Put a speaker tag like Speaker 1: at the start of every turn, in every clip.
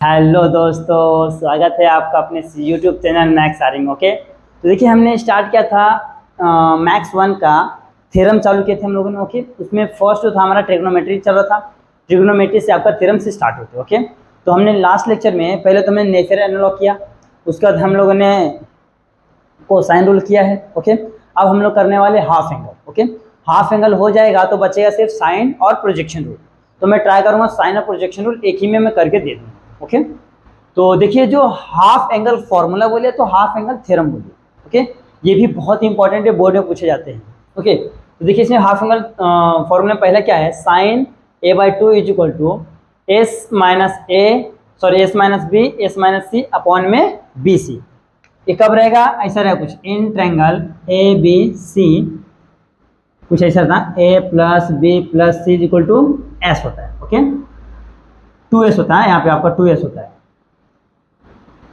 Speaker 1: Hello दोस्तों, स्वागत है आपका अपने यूट्यूब चैनल मैक्स आरिंग। ओके, तो देखिए हमने स्टार्ट किया था मैक्स वन का थ्योरम चालू किए थे हम लोगों ने। ओके, उसमें फर्स्ट जो था हमारा ट्रिग्नोमेट्री चल रहा था। ट्रिग्नोमेट्री से आपका थ्योरम से स्टार्ट होते। ओके, तो हमने लास्ट लेक्चर में पहले तो हमने नेचर एनालॉग किया, उसके बाद हम लोगों ने कोसाइन रूल किया है। ओके, अब हम लोग करने वाले half angle. Okay, half angle हो जाएगा तो बचेगा सिर्फ साइन और प्रोजेक्शन रूल। तो मैं ट्राई करूंगा साइन और प्रोजेक्शन रूल एक ही में मैं करके दे दूंगा। ओके, तो देखिए जो हाफ एंगल फॉर्मूला बोले तो हाफ एंगल थ्योरम बोलिए। ओके, ये भी बहुत इंपॉर्टेंट है, बोर्ड में पूछे जाते हैं। ओके, तो देखिए इसमें हाफ एंगल फॉर्मूला पहला क्या है, sine A by two is equal to s minus a sorry s minus B S minus C upon में बी सी। ये कब रहेगा, ऐसा रहेगा कुछ in triangle A B C, कुछ ऐसा था A plus B plus C is equal to S होता है। ओके, 2s होता है, यहाँ पे आपका 2s होता है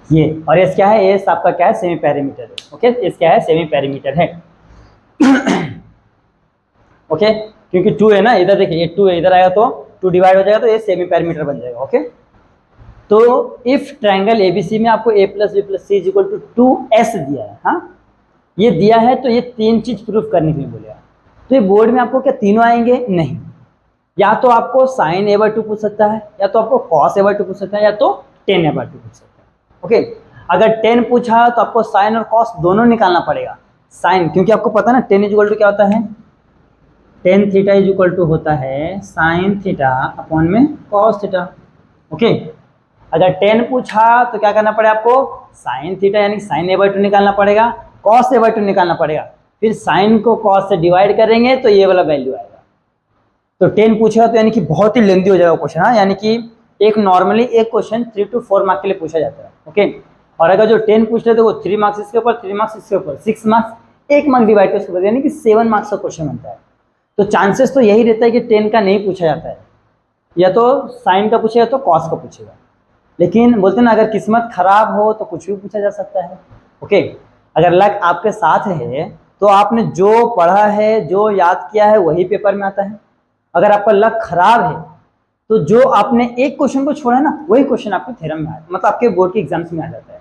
Speaker 1: ये, और एस क्या है, एस आपका क्या है, सेमी पैरामीटर है। ओके, एस क्या है, सेमी पैरामीटर है। ओके, क्योंकि 2 है ना, इधर देखिए ये 2 है, इधर आएगा तो 2 डिवाइड हो जाएगा तो ये सेमी पैरामीटर बन जाएगा। ओके, तो इफ ट्रायंगल एबीसी में आपको A plus B plus C is equal to 2s दिया है, हाँ ये दिया है, तो ये तीन चीज प्रूफ करने के लिए बोलेगा। तो ये बोर्ड में आपको क्या तीनों आएंगे, नहीं, या तो आपको साइन ए बाई टू पूछ सकता है, या तो आपको कॉस ए बाई टू पूछ सकता है, या तो टेन ए बाई टू पूछ सकता है। ओके, अगर 10 पूछा तो आपको साइन और कॉस दोनों निकालना पड़ेगा। साइन क्योंकि आपको पता है ना टेन इज इक्वल टू क्या होता है, tan theta is equal to होता है साइन थीटा अपॉन में कॉस थीटा। ओके, अगर 10 पूछा तो क्या करना पड़ेगा आपको, साइन थीटा यानी साइन ए बाई टू निकालना पड़ेगा, कॉस ए बाई टू निकालना पड़ेगा, फिर साइन को कॉस से डिवाइड करेंगे तो ये वाला वैल्यू आएगा। तो 10 पूछेगा तो यानी कि बहुत ही लेंदी हो जाएगा क्वेश्चन, हाँ, यानी कि एक नॉर्मली एक क्वेश्चन 3 to 4 मार्क्स के लिए पूछा जाता है। ओके, और अगर जो 10 पूछ रहे तो वो 3 मार्क्स इसके ऊपर, 3 मार्क्स इसके ऊपर, 6 मार्क्स, 1 मार्क्स डिवाइड कर उसके ऊपर, यानी कि 7 मार्क्स का क्वेश्चन बनता है। तो चांसेस तो यही रहता है कि 10 का नहीं पूछा जाता है, या तो साइन का पूछेगा तो कॉस का पूछेगा। लेकिन बोलते ना अगर किस्मत खराब हो तो कुछ भी पूछा जा सकता है। ओके, अगर लक आपके साथ है तो आपने जो पढ़ा है जो याद किया है वही पेपर में आता है। अगर आपका लक खराब है तो जो आपने एक क्वेश्चन को छोड़ा है ना वही क्वेश्चन आपके थ्योरम में मतलब आपके बोर्ड के एग्जाम्स में आ जाता है,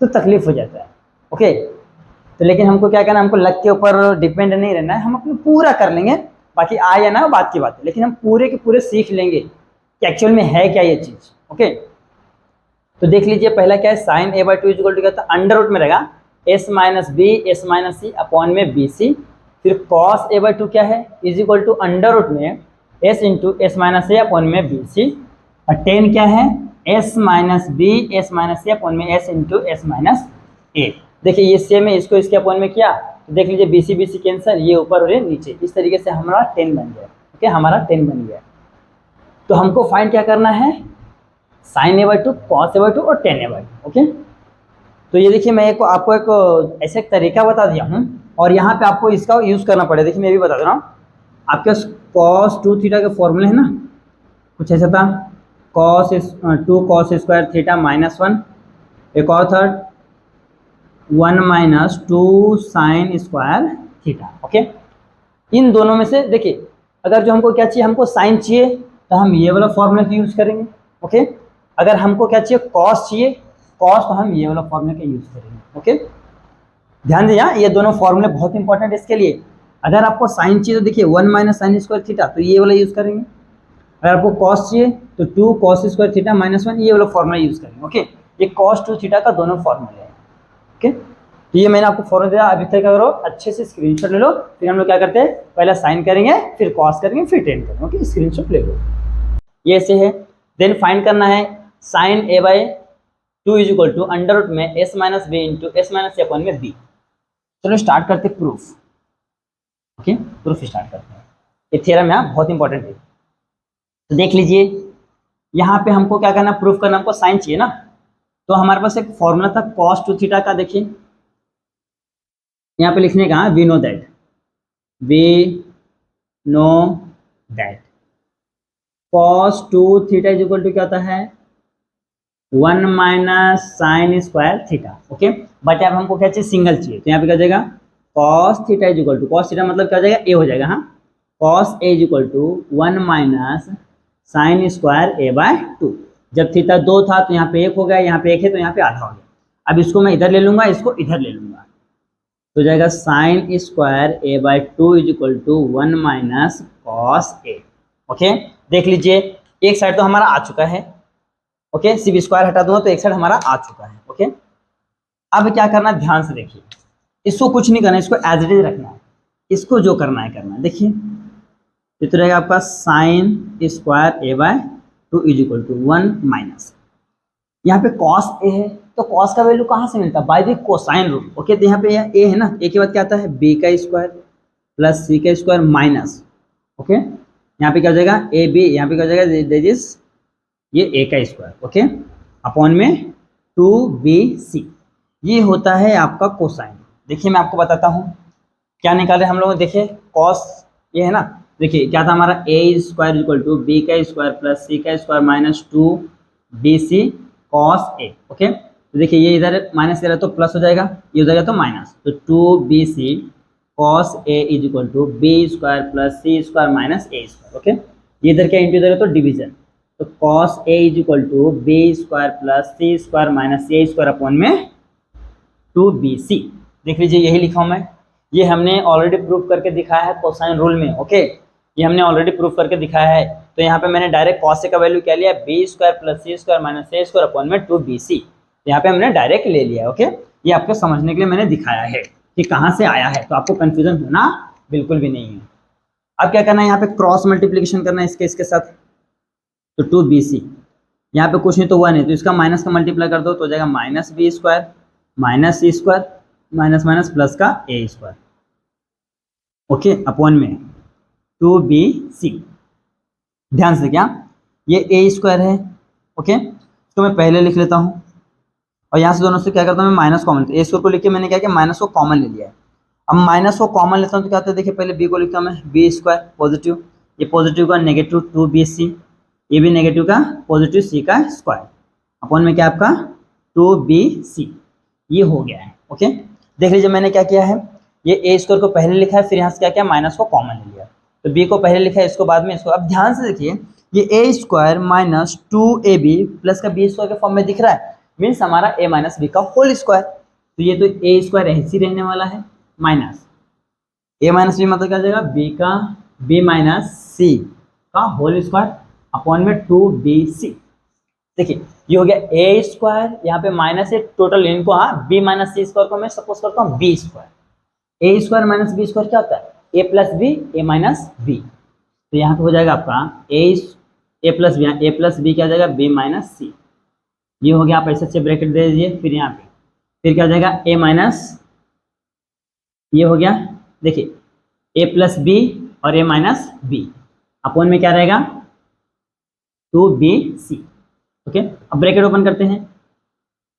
Speaker 1: तो तकलीफ हो जाता है। ओके, तो लेकिन हमको क्या करना है, हमको लक के ऊपर डिपेंड नहीं रहना है, हम अपने पूरा कर लेंगे, बाकी आए या ना बात की बात है, लेकिन हम पूरे के पूरे सीख लेंगे कि एक्चुअल में है क्या ये चीज। ओके, तो देख लीजिए पहला क्या है, sine A by two is equal to क्या था, अंडर रूट में रहेगा S minus B S minus सी अपॉन में बी सी, फिर कॉस ए बाई टू क्या है, is equal to under root में S into S minus A upon में बी सी, और 10 क्या है, S minus B S minus A upon में S into S minus A. देखिए ये सेम है, इसको इसके अपॉन में किया तो देख लीजिए बी सी कैंसर, ये ऊपर और ये नीचे, इस तरीके से हमारा 10 बन गया। ओके, हमारा 10 बन गया। तो हमको फाइंड क्या करना है, sine A by two, cos A by two और 10 ए बाई टू। ओके, तो ये देखिए मैं आपको एक ऐसे एक तरीका बता दिया हूँ, और यहाँ पे आपको इसका यूज़ करना पड़ेगा। देखिए मैं भी बता दे रहा हूँ, आपके कॉस 2 थीटा के फॉर्मूले है ना, कुछ ऐसा था cos 2 cos square theta minus 1, एक और था 1 minus 2 sine square theta. Okay, इन दोनों में से देखिए अगर जो हमको क्या चाहिए, हमको साइन चाहिए तो हम ये वाला फॉर्मूला का यूज़ करेंगे। ओके, अगर हमको क्या चाहिए, कॉस चाहिए, कॉस तो हम ये वाला फॉर्मूला का यूज़ करेंगे। ओके, ध्यान दिया, ये दोनों फॉर्मूले बहुत इंपॉर्टेंट है इसके लिए। अगर आपको साइन चाहिए तो देखिए 1 माइनस साइन स्क्वायर थीटा, तो ये वाला यूज़ करेंगे। अगर आपको कॉस चाहिए तो 2 कॉस स्क्वायर थीटा माइनस 1, ये वाला फॉर्मूला यूज़ करेंगे। ओके, ये कॉस 2 थीटा का दोनों फॉर्मूले हैं। ओके, तो ये मैंने आपको फॉर्मूला दिया, अभी तक करो अच्छे से स्क्रीनशॉट ले लो, फिर हम लोग क्या करते हैं, पहले साइन करेंगे फिर कॉस करेंगे फिर 10 करेंगे। ओके, स्क्रीनशॉट ले लो, ये ऐसे है। देन फाइंड करना है sine A by two is equal to under root में S minus B into S minus A upon में बी। चलो स्टार्ट करते हैं प्रूफ। ओके, प्रूफ स्टार्ट करते हैं, ये थ्योरम यहाँ बहुत इंपॉर्टेंट है। तो देख लीजिए यहाँ पे हमको क्या करना, प्रूफ करना, हमको साइन चाहिए ना, तो हमारे पास एक फॉर्मूला था कॉस 2 थीटा का। देखिए यहाँ पे लिखने का we know that, we know that cos 2 theta is equal to क्या होता है, 1 minus sine square theta. Okay, but अब हमको क्या चाहिए, सिंगल चाहिए, तो यहाँ पे क्या हो जाएगा, cos theta is equal to, cos theta मतलब क्या हो जाएगा, ए हो जाएगा, हाँ, cos a is equal to 1 minus sine square a by 2। जब थीटा 2 था तो यहाँ पे 1 हो गया, यहाँ पे 1 है तो यहाँ पे आधा हो गया। अब इसको मैं इधर ले लूंगा, इसको इधर ले लूंगा, तो जाएगा sine square a by 2 is equal to 1 minus cos a. Okay, देख लीजिए एक साइड तो हमारा आ चुका है। ओके, सिर्फ स्क्वायर हटा दूंगा तो एक साइड हमारा आ चुका है। ओके, अब क्या करना है ध्यान से देखिए, इसको कुछ नहीं करना है, इसको एज इट इज रखना है, इसको जो करना है करना है। देखिए ये तो रहेगा आपका sine square a by 2 is equal to 1 minus, यहाँ पे कॉस ए है तो कॉस का वैल्यू कहाँ से मिलता है, bye the cosine rule. Okay, तो यहाँ पे ए है ना, ए के बाद क्या आता है बी का स्क्वायर प्लस सी का स्क्वायर माइनस, ओके यहाँ पे क्या हो जाएगा ए बी, यहाँ पे क्या हो जाएगा दैट इज ये ए का स्क्वायर, ओके अपॉन में 2bc, ये होता है आपका कोसाइन। देखिए मैं आपको बताता हूँ क्या निकाले हम लोग, देखिए कॉस ये है ना, देखिए क्या था हमारा A square equal to B का स्क्वायर प्लस सी का square minus 2bc cos a. Okay, तो देखिए ये इधर माइनस करा तो प्लस हो जाएगा, ये हो जाएगा तो माइनस, तो 2bc cos a is equal to b square plus C square minus a square. Okay, ये इधर क्या इंटू इधर है तो डिवीजन, तो cos a is equal to b square plus C square minus a square upon में 2bc। देख लीजिए यही लिखा हूँ मैं, ये हमने ऑलरेडी प्रूफ करके दिखाया है कोसाइन रूल में। ओके, ये हमने ऑलरेडी प्रूफ करके दिखाया है, तो यहाँ पे मैंने डायरेक्ट कॉस ए का वैल्यू क्या लिया, B square plus C square minus a square upon में 2bc, यहाँ पे हमने डायरेक्ट ले लिया है। ओके, ये आपको समझने के लिए मैंने दिखाया है कि कहाँ से आया है, तो आपको कंफ्यूजन होना बिल्कुल भी नहीं है। अब क्या करना है, यहाँ पे क्रॉस मल्टीप्लीकेशन करना है इसके साथ, तो 2bc यहाँ पे कुछ नहीं तो 1 है, तो इसका माइनस का मल्टीप्लाई कर दो तो हो जाएगा माइनस बी स्क्वायर माइनस सी स्क्वायर माइनस माइनस प्लस का ए स्क्वायर, ओके अपॉन में 2bc। ध्यान से क्या, ये ए स्क्वायर है, ओके तो मैं पहले लिख लेता हूँ, और यहाँ से दोनों से क्या करता हूँ मैं माइनस कॉमन, ए स्क्वायर को लिख के मैंने क्या किया माइनस को कॉमन ले लिया है। अब माइनस को कॉमन लेता हूँ तो क्या होता है, देखिए पहले बी को लिखता हूँ मैं बी स्क्वायर पॉजिटिव, ये पॉजिटिव का नेगेटिव 2bc, ये भी नेगेटिव का पॉजिटिव सी का स्क्वायर अपॉन में क्या आपका 2bc, ये हो गया है। ओके, देख लीजिए मैंने क्या किया है, ये ए स्क्वायर को पहले लिखा है, फिर यहाँ से क्या किया माइनस को कॉमन ले लिया, तो बी को पहले लिखा है, इसको बाद में इसको। अब ध्यान से देखिए ये ए स्क्वायर माइनस 2ab प्लस का बी स्क्वायर के फॉर्म में दिख रहा है, मीन्स हमारा ए माइनस बी का होल स्क्वायर, तो ये तो ए स्क्वायर ऐसे ही रहने वाला है माइनस ए माइनस बी, मतलब क्या हो जाएगा बी का बी माइनस सी का होल स्क्वायर अपॉन में 2bc। देखिए ये हो गया ए स्क्वायर, यहाँ पे माइनस है टोटल इनको, हाँ बी माइनस सी स्क्वायर को मैं सपोज करता हूँ बी स्क्वायर, ए स्क्वायर माइनस बी स्क्वायर क्या होता है ए प्लस बी ए माइनस बी, तो यहाँ पे हो जाएगा आपका ए प्लस बी, ए प्लस बी क्या हो जाएगा बी माइनस सी, ये हो गया, आप ऐसे अच्छे ब्रैकेट दे दीजिए, फिर यहाँ पे फिर क्या हो जाएगा ए माइनस, ये हो गया देखिए ए प्लस बी और ए माइनस बी अपॉन में क्या रहेगा 2bc। ओके, अब ब्रैकेट ओपन करते हैं,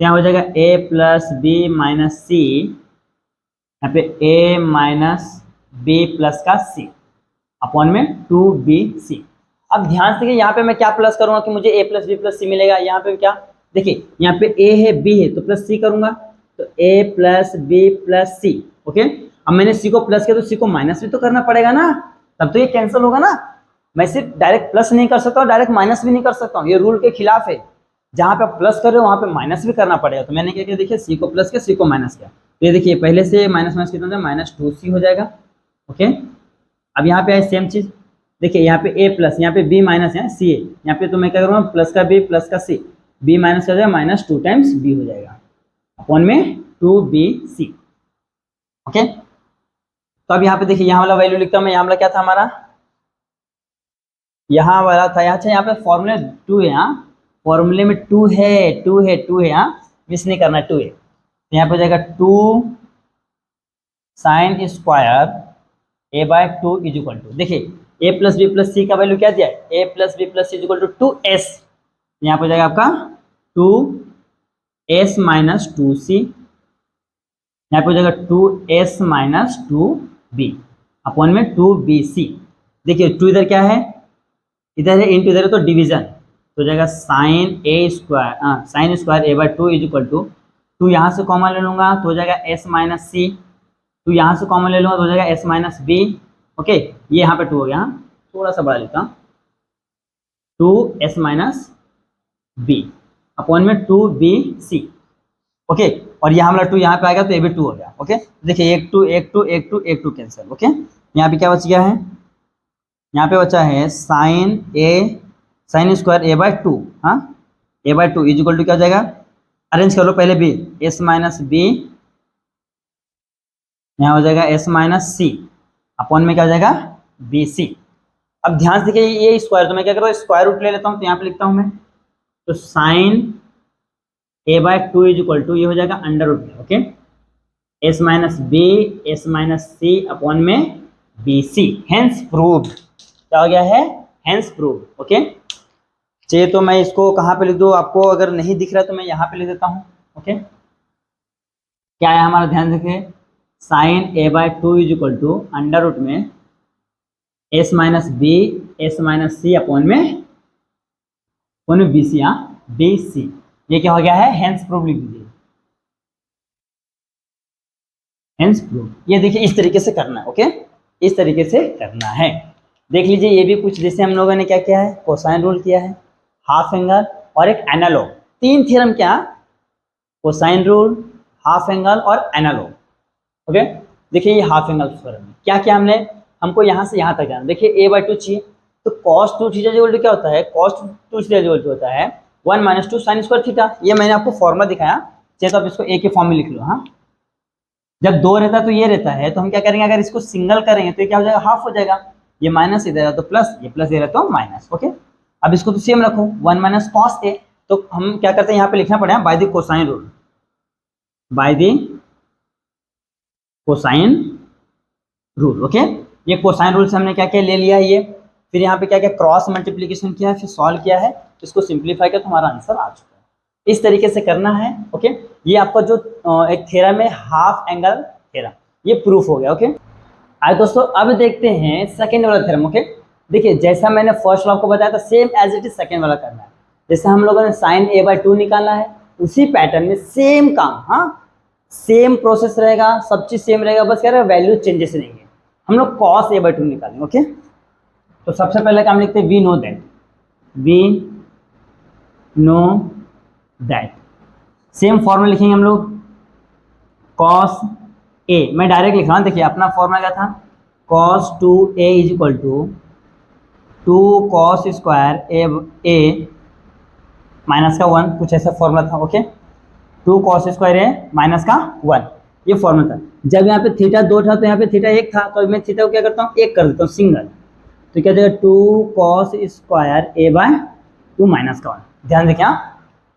Speaker 1: यहाँ हो जाएगा a प्लस बी माइनस सी, यहाँ पे a माइनस बी प्लस का c अपॉन में 2bc। अब ध्यान से यहाँ पे मैं क्या प्लस करूंगा कि मुझे a प्लस बी प्लस सी मिलेगा, यहाँ पे क्या देखिए यहाँ पे a है b है तो प्लस c करूंगा, तो a plus B plus c. Okay, अब मैंने c को प्लस किया तो c को माइनस भी तो करना पड़ेगा ना, तब तो ये कैंसिल होगा ना, मैं सिर्फ डायरेक्ट प्लस नहीं कर सकता हूँ, डायरेक्ट माइनस भी नहीं कर सकता हूँ, ये रूल के खिलाफ है, जहाँ पे आप प्लस कर रहे हो वहाँ पे माइनस भी करना पड़ेगा। तो मैंने क्या किया, देखिए सी को प्लस किया सी को माइनस किया, तो ये देखिए पहले से माइनस माइनस कितना था माइनस 2c हो जाएगा। ओके, अब यहाँ पे है सेम चीज, देखिए यहाँ पे a प्लस, यहाँ पे b माइनस है सी है, यहाँ पे तो मैं क्या करूँगा प्लस का b प्लस का c, b माइनस का जाएगा माइनस 2 टाइम्स b हो जाएगा अपॉन में 2bc। ओके, तो अब यहाँ पे देखिए यहाँ वाला वैल्यू लिखता हूँ मैं, यहाँ वाला क्या था हमारा, यहाँ वाला था यहाँ पे फॉर्मूले 2 है, यहाँ फॉर्मूले में 2 है, यहाँ मिस नहीं करना 2 है, तो यहाँ पे हो जाएगा 2 sine square a by 2 is equal to, देखिए a plus B plus c का वैल्यू क्या दिया है a plus B plus C is equal to 2s, यहाँ पे हो जाएगा आपका 2s माइनस 2c, यहाँ पे हो जाएगा 2s माइनस 2b अपॉन में 2bc। देखिए 2 इधर क्या है, इधर है इंटू इधर है तो डिवीजन, तो हो जाएगा sine a square sine square a by 2 is equal to 2 यहाँ से कॉमन ले लूंगा तो हो जाएगा s माइनस सी, 2 यहाँ से कॉमन ले लूंगा तो हो जाएगा s माइनस बी। ओके, ये यहाँ पे 2 हो गया, थोड़ा सा बढ़ा लेता हूँ 2s माइनस बी अपॉन में 2bc। ओके, और यहाँ हमारा 2 यहाँ पे आ गया तो ये भी 2 हो गया। ओके, देखिए एक 2 एक 2 एक 2 एक 2 कैंसिल। ओके, यहाँ पे क्या बच गया है, यहाँ पे बचा है साइन स्क्वायर a बाय 2। हाँ, a by 2 is equal to क्या हो जाएगा, अरेंज कर लो पहले b, s माइनस बी, यहाँ हो जाएगा s माइनस सी अपॉन में क्या हो जाएगा बी सी। अब ध्यान से देखिए ये स्क्वायर, तो मैं क्या कर रहा हूँ स्क्वायर रूट ले लेता हूँ, तो यहाँ पे लिखता हूँ मैं, तो sine a by 2 is equal to ये हो जाएगा अंडर रूट में। Okay, s minus B S minus सी अपॉन में बी सी, हेंस प्रूव्ड। क्या हो गया है, हेंस प्रूव्ड। ओके, चाहिए तो मैं इसको कहाँ पे लिख दूँ, आपको अगर नहीं दिख रहा तो मैं यहाँ पे लिख देता हूँ। ओके, क्या है हमारा, ध्यान रखिए, sine a by 2 is equal to under root में s minus B S minus सी अपॉन में बी सी। हाँ, बी सी, ये क्या हो गया है, हेंस प्रूव लिख दीजिए, हेंस प्रूव। ये देखिए इस तरीके से करना है। ओके, इस तरीके से करना है। देख लीजिए ये भी कुछ जैसे हम लोगों ने क्या किया है, कोसाइन रूल किया है, हाफ एंगल और एक एनालॉग, 3 थ्योरम क्या, कोसाइन रूल, हाफ एंगल और एनालॉग। ओके, देखिए ये हाफ एंगल थ्योरम में क्या क्या हमको यहाँ से यहाँ तक जाना। देखिए a बाय 2 चाहिए, तो cos 2 थीटा इक्वल टू क्या होता है, cos 2 थीटा इक्वल टू होता है 1 माइनस 2 साइन स्क्वायर थीटा। ये मैंने आपको फॉर्मूला दिखाया, चाहे तो आप इसको a के फॉर्म में लिख लो। हाँ, जब 2 रहता है तो ये रहता है, तो हम क्या करेंगे, अगर इसको सिंगल करेंगे तो ये क्या हो जाएगा, हाफ हो जाएगा, ये माइनस इधर है तो प्लस, ये प्लस इधर है तो माइनस। ओके, अब इसको तो सेम रखो 1 माइनस कॉस ए, तो हम क्या करते हैं यहाँ पे लिखना पड़ेगा bye the cosine rule, bye the cosine rule. Okay, ये कोसाइन रूल से हमने क्या क्या ले लिया है ये, फिर यहाँ पे क्या क्या क्रॉस मल्टीप्लिकेशन किया है, फिर सॉल्व किया है, इसको सिंप्लीफाई किया तो हमारा आंसर आ चुका है। इस तरीके से करना है। ओके, ये आपका जो एक थ्योरम है हाफ एंगल थ्योरम, ये प्रूफ हो गया। ओके, आइए दोस्तों अब देखते हैं सेकेंड वाला थ्योरम। ओके, देखिए जैसा मैंने फर्स्ट वाला आपको बताया था same as it is second वाला करना है। जैसे हम लोगों ने साइन a बाय 2 निकाला है, उसी पैटर्न में सेम काम, हाँ सेम प्रोसेस रहेगा, सब चीज सेम रहेगा, बस क्या रहेगा वैल्यू चेंजेस रहेंगे। हम लोग cos a बाय 2 निकालेंगे। ओके, तो सबसे पहले काम लिखते हैं we know that, same formula लिखेंगे हम लोग, cos a, मैं डायरेक्ट लिख रहा हूँ, देखिए अपना फॉर्मूला क्या था, cos 2a is equal to 2 cos square a minus का 1, कुछ ऐसा फॉर्मूला था। Okay, 2 cos square a minus का 1, ये फॉर्मूला था। जब यहाँ पे थीटा 2 था तो यहाँ पे थीटा 1 था, तो मैं थीटा को क्या करता हूँ 1 कर देता हूँ सिंगल, तो क्या जाएगा 2 cos square a by 2 minus का 1। ध्यान देखिए,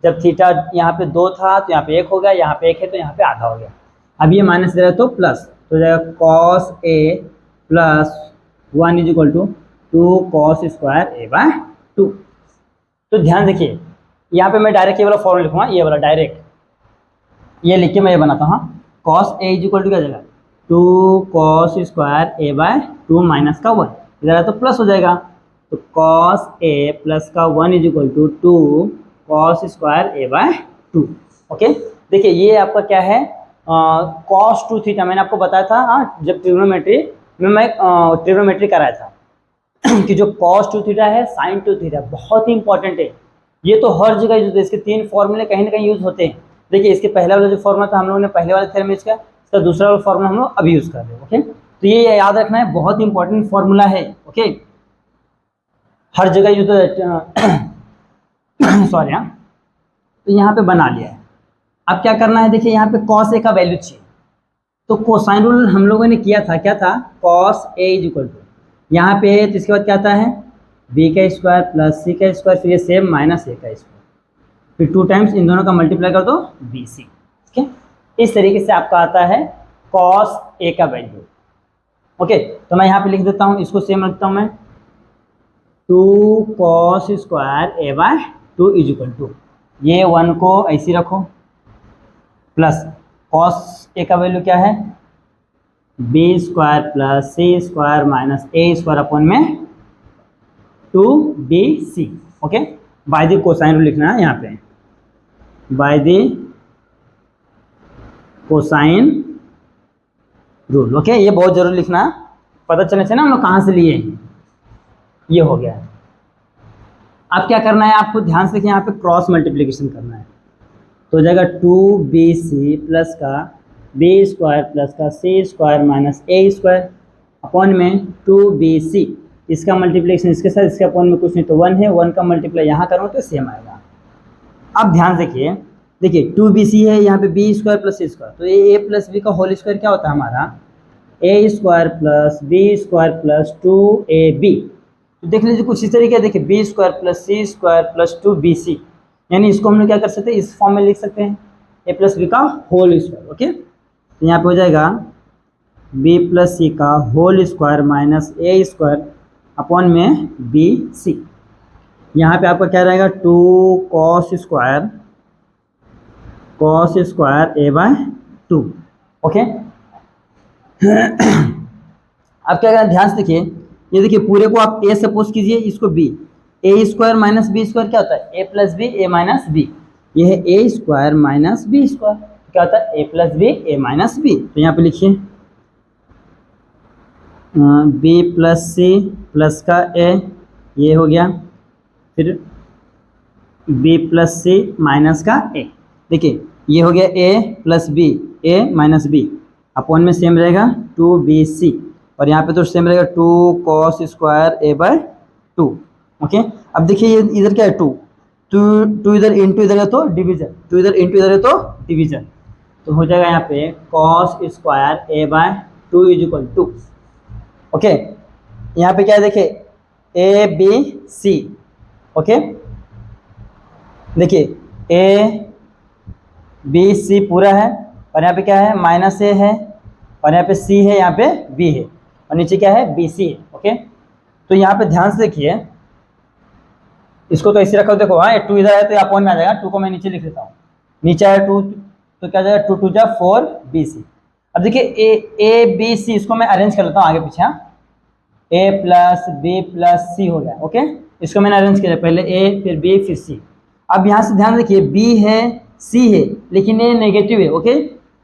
Speaker 1: जब थीटा यहाँ पे 2 था तो यहाँ पे 1 हो गया, यहाँ पे 1 है तो यहाँ पे आधा हो गया। अब ये माइनस दे रहा है तो प्लस, तो जाएगा cos a plus 1 is equal to 2 cos square a by 2। तो ध्यान देखिए यहाँ पे मैं डायरेक्ट ये वाला फॉर्मूला लिखूंगा, ये वाला डायरेक्ट ये लिख के मैं ये बनाता हूँ, cos a is equal to क्या जाएगा 2 cos square a by 2 minus का 1, इधर है तो प्लस हो जाएगा, तो cos a प्लस का 1 is equal to 2 cos square a by 2। Okay, देखिए ये आपका क्या है, cos 2 थीटा मैंने आपको बताया था, हाँ जब ट्रिग्नोमेट्री में मैं ट्रिग्नोमेट्री कराया था कि जो cos 2 थीटा है sin 2 थीटा बहुत ही इंपॉर्टेंट है, ये तो हर जगह यूज होते हैं, इसके 3 फॉर्मूले कहीं ना कहीं यूज होते हैं। देखिए इसके पहला वाला जो फॉर्मूला था हम लोगों ने पहले वाले थ्योरम में इसका दूसरा वाला फॉर्मूला हम लोग अभी यूज कर रहे हैं। ओके, तो ये याद रखना है, बहुत ही इंपॉर्टेंट फॉर्मूला है। ओके, हर जगह यूज सॉरी, हाँ तो यहाँ पे बना लिया है। अब क्या करना है, देखिए यहाँ पे cos a का वैल्यू चाहिए, तो कोसाइन रूल हम लोगों ने किया था, क्या था cos a is equal to यहाँ पे, तो इसके बाद क्या आता है b का स्क्वायर प्लस c का स्क्वायर, फिर ये सेम माइनस a का स्क्वायर, फिर 2 टाइम्स इन दोनों का मल्टीप्लाई कर दो bc। ठीक है, इस तरीके से आपका आता है cos a का वैल्यू। ओके, तो मैं यहाँ पे लिख देता हूँ, इसको सेम रखता हूँ मैं, 2 cos square a by 2 is equal to, ये 1 को ऐसे रखो, प्लस cos a का वैल्यू क्या है b square plus c square minus a square upon में 2bc। Okay, by the cosine rule लिखना है यहाँ पे, by the cosine rule. Okay, ये बहुत जरूरी लिखना, पता चलने से ना हम लोग कहाँ से लिए हैं। ये हो गया। अब क्या करना है आपको, ध्यान से देखिए यहाँ पे क्रॉस मल्टीप्लिकेशन करना है। तो हो जाएगा 2bc प्लस का बी स्क्वायर प्लस का सी square minus a square upon में 2bc, इसका मल्टीप्लिकेशन इसके साथ, इसके अपॉन में कुछ नहीं तो 1 है, 1 का मल्टीप्लाई यहाँ करूँ तो सेम आएगा। अब ध्यान देखिए, देखिए 2bc है, यहाँ पे बी स्क्वायर प्लस सी स्क्वायर, तो ये a प्लस बी का होल स्क्वायर क्या होता है हमारा A square plus B square plus 2ab। तो देख लीजिए कुछ इस तरीके, देखिए बी स्क्वायर प्लस सी स्क्वायर प्लस 2bc, यानी इसको हम लोग क्या कर सकते हैं, इस फॉर्म में लिख सकते हैं ए प्लस बी का होल स्क्वायर। ओके, तो यहाँ पे हो जाएगा बी प्लस सी का whole square minus a square upon में बी सी। यहाँ पे आपका क्या रहेगा 2 cos square a by 2। Okay, अब क्या करना, ध्यान से देखिए, ये देखिए पूरे को आप ए सपोज कीजिए, इसको बी, ए स्क्वायर माइनस बी स्क्वायर क्या होता है ए प्लस बी ए माइनस बी, ये है ए स्क्वायर माइनस बी स्क्वायर, क्या होता है ए प्लस बी ए माइनस बी। तो यहाँ पे लिखिए बी प्लस सी प्लस का ए, ये हो गया, फिर बी प्लस सी माइनस का ए, देखिए ये हो गया ए प्लस बी ए माइनस बी अपॉन में सेम रहेगा 2bc, और यहाँ पे तो सेम रहेगा 2 cos square a by 2। Okay, अब देखिए ये इधर क्या है 2 इधर इंटू इधर है तो डिवीजन, 2 इधर इंटू इधर है तो डिवीजन, तो हो जाएगा यहाँ पे cos square a by 2 is equal to. Okay, यहाँ पे क्या है देखिए ए बी सी। ओके, देखिए ए बी सी पूरा है, और यहाँ पे क्या है माइनस ए है, और यहाँ पे सी है, यहाँ पे बी है, और नीचे क्या है बी सी है। ओके, तो यहाँ पे ध्यान से देखिए, इसको तो ऐसे रखो, देखो हाँ 2 इधर है तो अपॉन में आ जाएगा, 2 को मैं नीचे लिख लेता हूँ, नीचे है 2 तो क्या जाएगा 2 2 जा 4bc। अब देखिए ए बी सी, इसको मैं अरेंज कर लेता हूँ आगे पीछे, ए प्लस बी प्लस सी हो गया। ओके, इसको मैंने अरेंज किया, पहले ए फिर बी फिर सी। अब यहाँ से ध्यान देखिए बी है सी है लेकिन ए नेगेटिव है। ओके,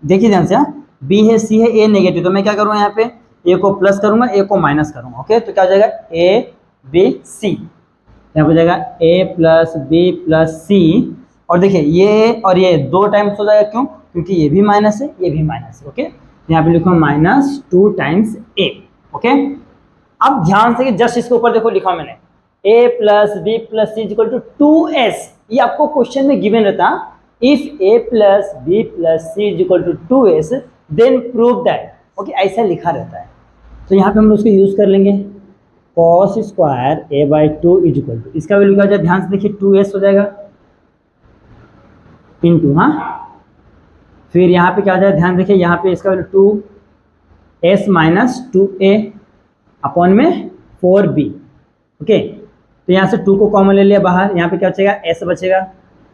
Speaker 1: देखिए ध्यान से, बी है सी है ए नेगेटिव, तो मैं क्या करूँगा यहाँ पे ए को प्लस करूँगा ए को माइनस करूँगा। ओके, तो क्या हो जाएगा ए बी सी, यहाँ पर हो जाएगा ए प्लस बी प्लस सी, और देखिए ये और ये 2 टाइम्स हो जाएगा, क्यों, क्योंकि ये भी माइनस है ये भी माइनस है। ओके, यहाँ पे लिखो -2 टाइम्स ए। ओके, अब ध्यान से जस्ट इसके ऊपर देखो लिखा मैंने a plus B plus C equal to 2s, ये आपको क्वेश्चन में गिवन रहता, if a plus B plus C equal to 2s then prove that. Okay, ऐसा लिखा रहता है, तो यहाँ पे हम उसको यूज कर लेंगे cos square a by 2 is equal to, इसका वैल्यू क्या हो जाए, ध्यान से देखिए 2s हो जाएगा इंटू, हाँ फिर यहाँ पे क्या हो जाए, ध्यान देखिए यहाँ पे इसका value 2s minus 2a upon में 4b। ओके, तो यहाँ से 2 को कॉमन ले लिया बाहर, यहाँ पे क्या बचेगा s बचेगा,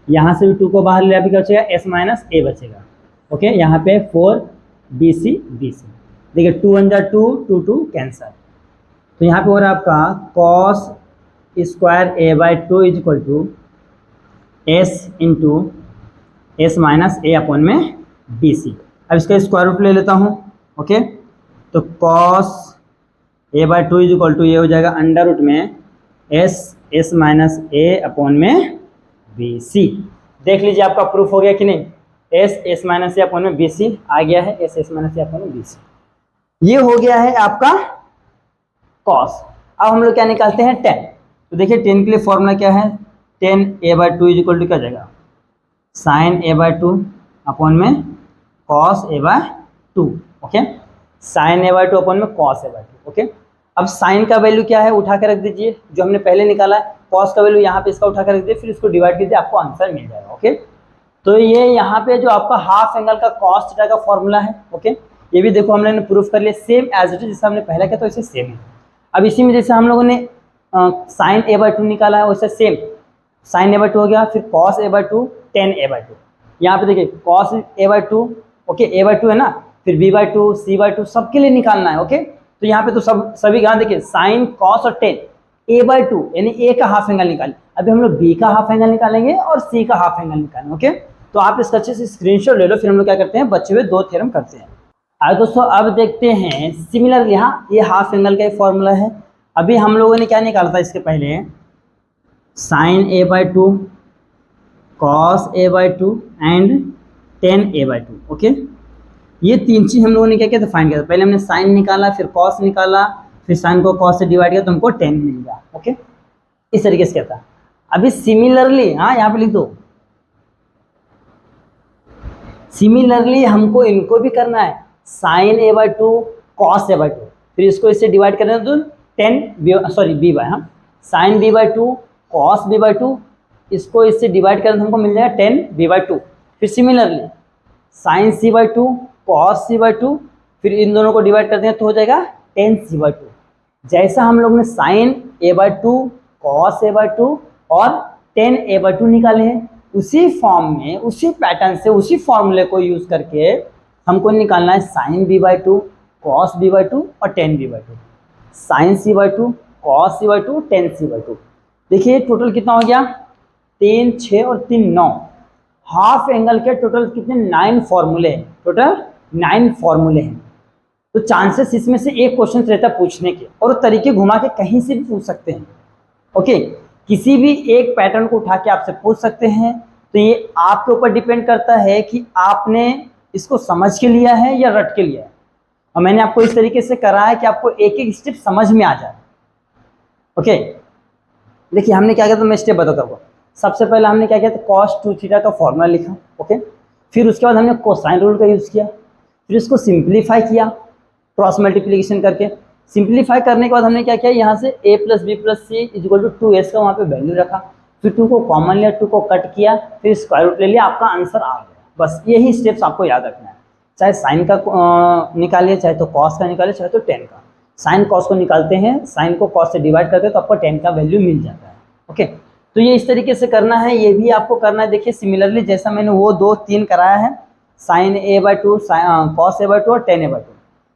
Speaker 1: यहाँ से भी 2 को बाहर लिया भी क्या बचेगा s माइनस a बचेगा। ओके, यहाँ पे 4bc bc, देखिए 2 1 जा 2 2 2 कैंसर, तो यहाँ पे हो रहा है आपका cos square a by 2 is equal to s into s minus a upon में bc। अब इसका स्क्वायर रूट ले लेता हूँ। ओके, तो cos a by 2 is equal to ये हो जाएगा अंडर रूट में s माइनस a अपॉन में bc। देख लीजिए आपका प्रूफ हो गया कि नहीं, s माइनस a अपॉन में bc आ गया है, s माइनस a अपॉन में bc, ये हो गया है आपका cos। अब हम लोग क्या निकालते हैं tan, तो देखिए tan के लिए फॉर्मूला क्या है, tan a by 2 is equal to क्या जाएगा sin a बाई 2 अपॉन में cos a by 2। Okay, sin a by 2 upon में cos a बाई 2। ओके, अब sin का वैल्यू क्या है उठा के रख दीजिए, जो हमने पहले निकाला है, cos का वैल्यू यहाँ पे इसका उठा के रख दीजिए, फिर इसको डिवाइड कीजिए, आपको आंसर मिल जाएगा। ओके, तो ये यहाँ पे जो आपका हाफ एंगल का cos थीटा का फॉर्मूला है। ओके, ये भी देखो हम लोगों ने प्रूफ कर लिया, सेम एज इट इज जैसे हमने पहले किया तो इसे सेम है। अब इसी में जैसे हम लोगों ने sin a बाई 2 निकाला है, वैसे सेम sin a बाई 2 हो गया, फिर cos a by 2 tan a by 2। यहाँ पे देखिए cos a by 2, okay a by 2 है ना, फिर b बाई 2 c बाई 2 सबके लिए निकालना है। ओके, तो यहाँ पे तो सभी यहाँ देखिए sin cos और tan a बाई 2 यानी a का हाफ एंगल निकाले, अभी हम लोग b का हाफ एंगल निकालेंगे और c का हाफ एंगल निकालेंगे। ओके, तो आप इसका अच्छे से स्क्रीनशॉट ले लो, फिर हम लोग क्या करते हैं बचे हुए 2 थ्योरम करते हैं। आइए दोस्तों अब देखते हैं सिमिलर, यहाँ ये हाफ एंगल का एक फॉर्मूला है, अभी हम लोगों ने क्या निकाला था इसके पहले sine A by two, cos A by two and tan A by two. Okay, ये तीन चीज हम लोगों ने क्या किया था, फाइंड किया था। पहले हमने साइन निकाला, फिर कॉस निकाला, फिर साइन को कॉस से डिवाइड किया तो हमको टेन मिल गया। ओके, इस तरीके से क्या था। अभी सिमिलरली, हाँ यहाँ पे लिख दो, सिमिलरली हमको इनको भी करना है, sine A by two, cos A by two, फिर इसको इससे डिवाइड करना है तो टेन सॉरी बी बाय, हाँ sine B by two, cos B by two, इसको इससे डिवाइड करना तो हमको मिल जाएगा टेन बी बाई टू। फिर similarly sine C by two, cos C by two, फिर इन दोनों को डिवाइड करते हैं तो हो जाएगा टेन सी बाई टू। जैसा हम लोग ने sine A by two, cos A by two और टेन ए बाई टू निकाले हैं, उसी फॉर्म में, उसी पैटर्न से, उसी फॉर्मूले को यूज करके हमको निकालना है sine B by two, cos B by two और tan B by two. Sine C by two, cos C by two, tan C by two. देखिए टोटल कितना हो गया, 3, 6 और 3, 9। हाफ एंगल के टोटल कितने, 9 फॉर्मूले हैं, टोटल 9 फॉर्मूले हैं। तो चांसेस इसमें से एक क्वेश्चन रहता है पूछने के, और तरीके घुमा के कहीं से भी पूछ सकते हैं। ओके, किसी भी एक पैटर्न को उठा के आपसे पूछ सकते हैं। तो ये आपके ऊपर डिपेंड करता है कि आपने इसको समझ के लिया है या रट के लिया है। और मैंने आपको इस तरीके से करा है कि आपको एक एक स्टेप समझ में आ जाए। ओके, देखिए हमने क्या किया था, मैं स्टेप बताता हूँ। सबसे पहले हमने क्या किया था, cos 2 थीटा का फॉर्मूला लिखा। ओके, फिर उसके बाद हमने कोसाइन रूल का यूज़ किया, फिर इसको सिंप्लीफाई किया क्रॉस मल्टीप्लिकेशन करके। सिंप्लीफाई करने के बाद हमने क्या किया, यहाँ से a plus B plus C equal to 2s का वहाँ पे वैल्यू रखा, फिर 2 को कॉमन लिया, 2 को कट किया, फिर स्क्वायर रूट ले लिया, आपका आंसर आ गया। बस यही स्टेप्स आपको याद रखना है। चाहे साइन का निकालिए, चाहे तो कॉस का निकालिए, चाहे तो टेन का। साइन कॉस को निकालते हैं, साइन को कॉस से डिवाइड करते हैं तो आपको टेन का वैल्यू मिल जाता है। ओके, तो ये इस तरीके से करना है, ये भी आपको करना है। देखिए सिमिलरली जैसा मैंने वो 2, 3 कराया है, sine A by two, cos A by two और टेन ए बाई टू,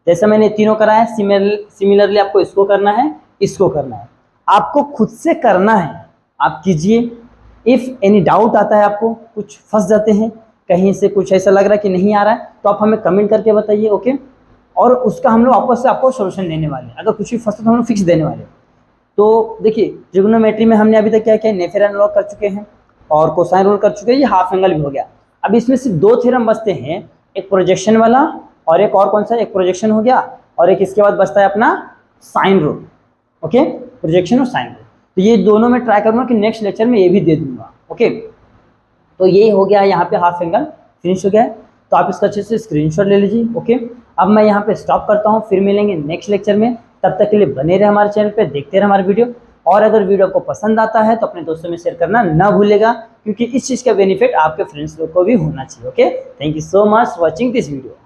Speaker 1: जैसा मैंने तीनों कराया है, सिमिलरली आपको इसको करना है, इसको करना है। आपको खुद से करना है, आप कीजिए। इफ़ एनी डाउट आता है, आपको कुछ फंस जाते हैं, कहीं से कुछ ऐसा लग रहा है कि नहीं आ रहा है, तो आप हमें कमेंट करके बताइए। ओके, और उसका हम लोग वापस से आपको सोल्यूशन देने वाले हैं। अगर कुछ भी फंसता तो हम लोग फिक्स देने वाले हैं। तो देखिए ट्रिग्नोमेट्री में हमने अभी तक क्या किया, नेफेर एनालॉग कर चुके हैं और कोसाइन रूल कर चुके हैं, ये हाफ एंगल भी हो गया। अब इसमें सिर्फ 2 थ्योरम बचते हैं, एक प्रोजेक्शन वाला और एक और कौन सा, एक प्रोजेक्शन हो गया और एक इसके बाद बचता है अपना साइन रूल। ओके, प्रोजेक्शन और साइन रूल। तो ये दोनों में ट्राई करूँगा कि नेक्स्ट लेक्चर में ये भी दे दूंगा। ओके, तो ये हो गया, यहाँ पे हाफ एंगल फिनिश हो गया है। तो आप इसका अच्छे से स्क्रीनशॉट ले लीजिए। ओके, अब मैं यहाँ पे स्टॉप करता हूँ, फिर मिलेंगे नेक्स्ट लेक्चर में। तब तक के लिए बने रहे हमारे चैनल पे, देखते रहे हमारे वीडियो। और अगर वीडियो आपको पसंद आता है तो अपने दोस्तों में शेयर करना ना भूलेगा, क्योंकि इस चीज़ का बेनिफिट आपके फ्रेंड्स लोग को भी होना चाहिए। Okay, thank you so much watching this video.